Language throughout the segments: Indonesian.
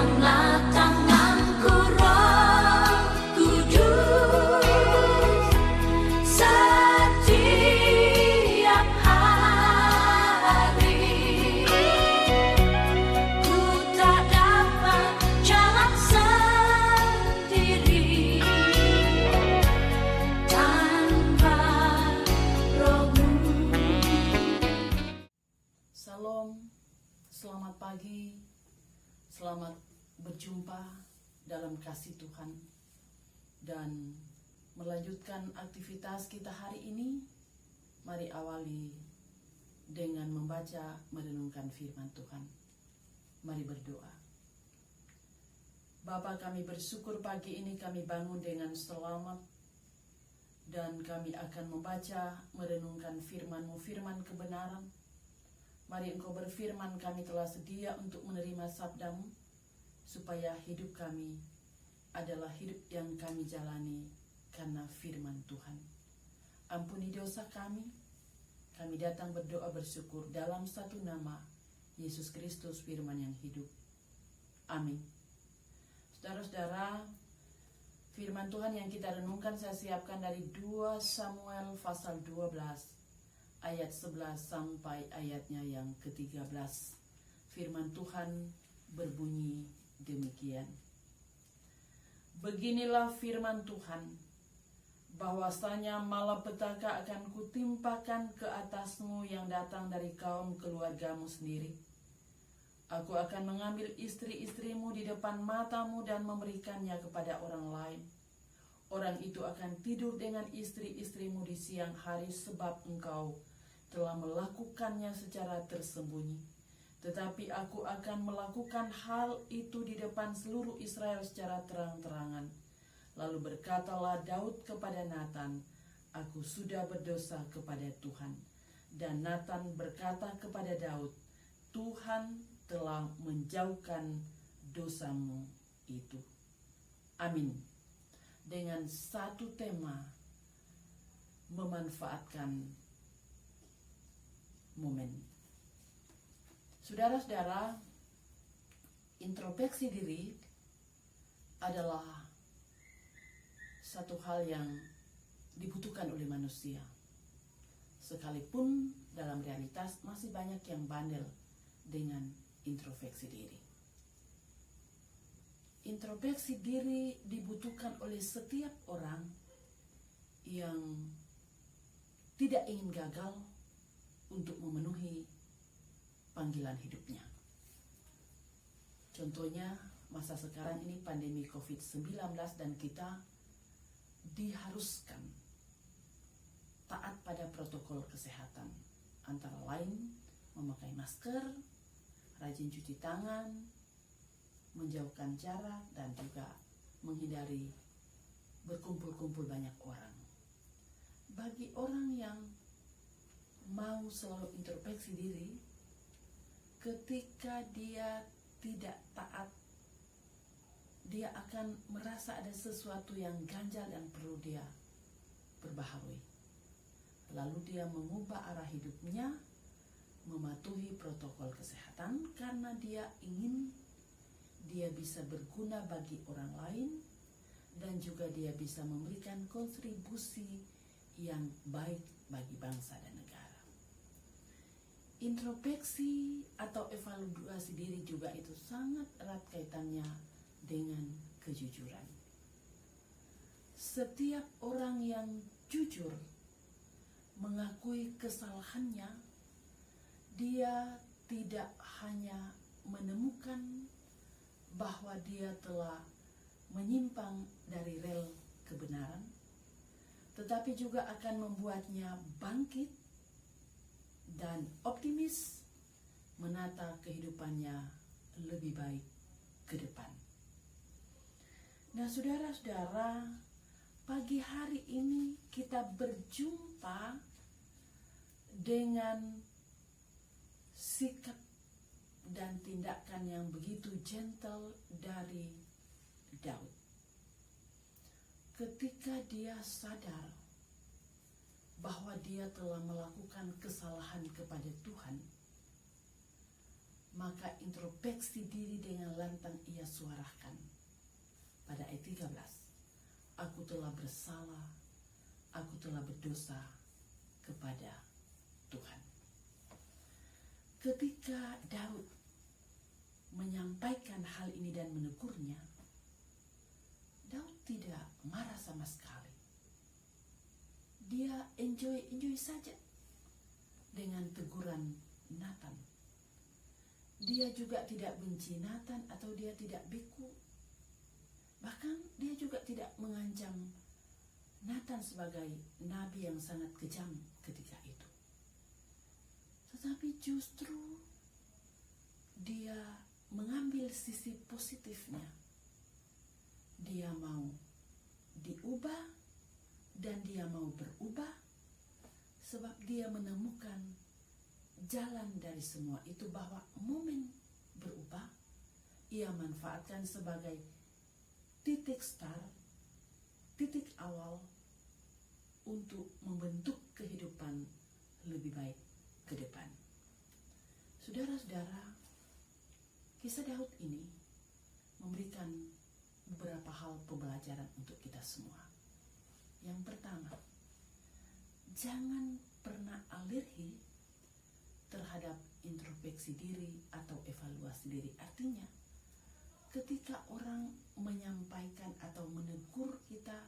Peganglah tanganku Roh Kudus, setiap hari ku tak dapat jalan sendiri tanpa Roh-Mu. Salam, selamat pagi, selamat berjumpa dalam kasih Tuhan. Dan melanjutkan aktivitas kita hari ini, mari awali dengan membaca merenungkan firman Tuhan. Mari berdoa. Bapa, kami bersyukur pagi ini kami bangun dengan selamat, dan kami akan membaca merenungkan firman-Mu, firman kebenaran. Mari Engkau berfirman, kami telah sedia untuk menerima sabda-Mu, supaya hidup kami adalah hidup yang kami jalani karena firman Tuhan. Ampuni dosa kami datang berdoa bersyukur dalam satu nama, Yesus Kristus firman yang hidup. Amin. Saudara-saudara, firman Tuhan yang kita renungkan saya siapkan dari 2 Samuel pasal 12. Ayat 11 sampai ayatnya yang ke-13. Firman Tuhan berbunyi demikian. Beginilah firman Tuhan, bahwasanya malapetaka akan kutimpakan ke atasmu yang datang dari kaum keluargamu sendiri. Aku akan mengambil istri-istrimu di depan matamu dan memberikannya kepada orang lain. Orang itu akan tidur dengan istri-istrimu di siang hari, sebab engkau telah melakukannya secara tersembunyi. Tetapi aku akan melakukan hal itu di depan seluruh Israel secara terang-terangan. Lalu berkatalah Daud kepada Natan, aku sudah berdosa kepada Tuhan. Dan Natan berkata kepada Daud, Tuhan telah menjauhkan dosamu itu. Amin. Dengan satu tema, memanfaatkan momen. Saudara-saudara, introspeksi diri adalah satu hal yang dibutuhkan oleh manusia. Sekalipun dalam realitas masih banyak yang bandel dengan introspeksi diri. Introspeksi diri dibutuhkan oleh setiap orang yang tidak ingin gagal untuk memenuhi panggilan hidupnya. Contohnya masa sekarang ini pandemi COVID-19, dan kita diharuskan taat pada protokol kesehatan, antara lain memakai masker, rajin cuci tangan, menjauhkan jarak, dan juga menghindari berkumpul-kumpul banyak orang. Bagi orang yang mau selalu introspeksi diri, ketika dia tidak taat, dia akan merasa ada sesuatu yang ganjal yang perlu dia perbaharui. Lalu dia mengubah arah hidupnya, mematuhi protokol kesehatan karena dia ingin dia bisa berguna bagi orang lain, dan juga dia bisa memberikan kontribusi yang baik bagi bangsa dan negara. Introspeksi atau evaluasi diri juga itu sangat erat kaitannya dengan kejujuran. Setiap orang yang jujur mengakui kesalahannya, dia tidak hanya menemukan bahwa dia telah menyimpang dari rel kebenaran, tetapi juga akan membuatnya bangkit dan optimis menata kehidupannya lebih baik ke depan. Nah, saudara-saudara, pagi hari ini kita berjumpa dengan sikap dan tindakan yang begitu gentle dari Daud. Ketika dia sadar bahwa dia telah melakukan kesalahan kepada Tuhan, maka introspeksi diri dengan lantang ia suarakan pada ayat 13. Aku telah bersalah, aku telah berdosa kepada Tuhan. Ketika Daud menyampaikan hal ini dan menegurnya, Daud tidak marah sama sekali. Dia enjoy saja dengan teguran Nathan. Dia juga tidak benci Nathan atau dia tidak beku. Bahkan dia juga tidak mengancam Nathan sebagai nabi yang sangat kejam ketika itu. Tetapi justru dia mengambil sisi positifnya. Dia mau diubah dan dia mau berubah sebab dia menemukan jalan dari semua itu, bahwa momen berubah ia manfaatkan sebagai titik start, titik awal untuk membentuk kehidupan lebih baik ke depan. Saudara-saudara, kisah Daud ini memberikan beberapa hal pembelajaran untuk kita semua. Yang pertama, jangan pernah alergi terhadap introspeksi diri atau evaluasi diri. Artinya, ketika orang menyampaikan atau menegur kita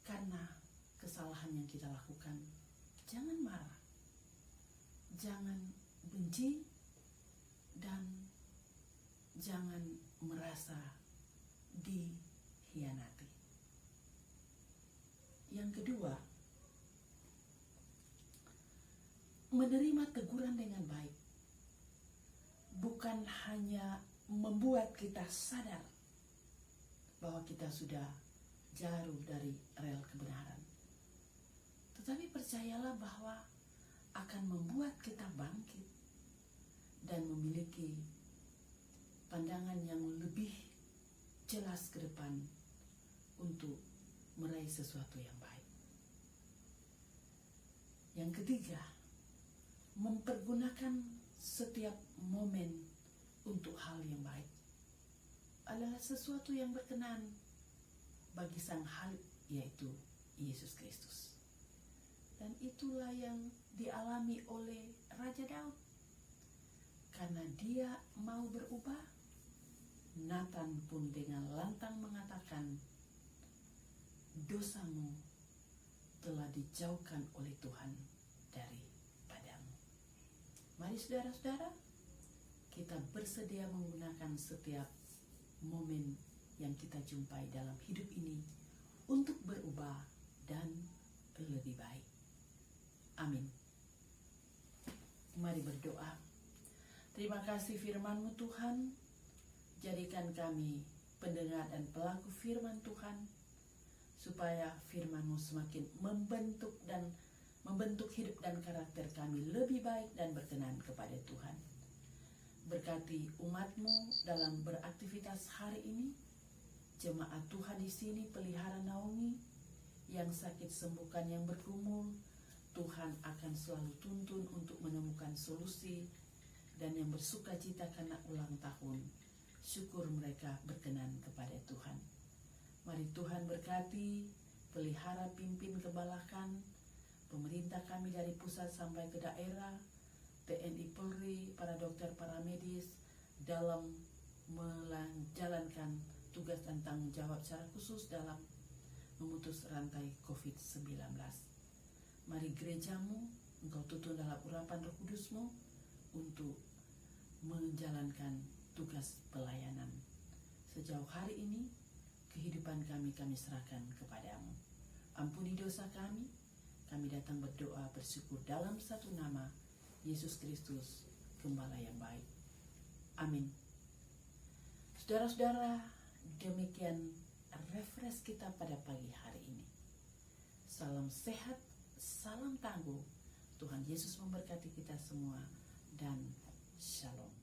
karena kesalahan yang kita lakukan, jangan marah, jangan benci, dan jangan merasa dikhianati. Yang kedua, menerima teguran dengan baik bukan hanya membuat kita sadar bahwa kita sudah jauh dari rel kebenaran, tetapi percayalah bahwa akan membuat kita bangkit dan memiliki pandangan yang lebih jelas ke depan untuk meraih sesuatu yang baik. Yang ketiga, mempergunakan setiap momen untuk hal yang baik adalah sesuatu yang berkenan bagi Sang Halik, yaitu Yesus Kristus. Dan itulah yang dialami oleh Raja Daud. Karena dia mau berubah, Nathan pun dengan lantang mengatakan, dosamu telah dijauhkan oleh Tuhan daripadamu. Mari saudara-saudara, kita bersedia menggunakan setiap momen yang kita jumpai dalam hidup ini untuk berubah dan lebih baik. Amin. Mari berdoa. Terima kasih firman-Mu Tuhan. Jadikan kami pendengar dan pelaku firman Tuhan, supaya firman-Mu semakin membentuk hidup dan karakter kami lebih baik dan berkenan kepada Tuhan. Berkati umat-Mu dalam beraktivitas hari ini. Jemaat Tuhan di sini, pelihara Naomi, yang sakit sembuhkan, yang bergumul, Tuhan akan selalu tuntun untuk menemukan solusi, dan yang bersuka cita karena ulang tahun, syukur mereka berkenan kepada Tuhan. Mari Tuhan berkati, pelihara, pimpin, gembalakan pemerintah kami dari pusat sampai ke daerah, TNI Polri, para dokter, para medis dalam menjalankan tugas dan tanggung jawab secara khusus dalam memutus rantai COVID-19. Mari gereja-Mu Engkau tuntun dalam urapan Roh Kudus-Mu untuk menjalankan tugas pelayanan. Sejauh hari ini, kehidupan kami serahkan kepadamu. Ampuni dosa kami datang berdoa bersyukur dalam satu nama, Yesus Kristus, Gembala yang baik. Amin. Saudara-saudara, demikian refresh kita pada pagi hari ini. Salam sehat, salam tangguh. Tuhan Yesus memberkati kita semua, dan shalom.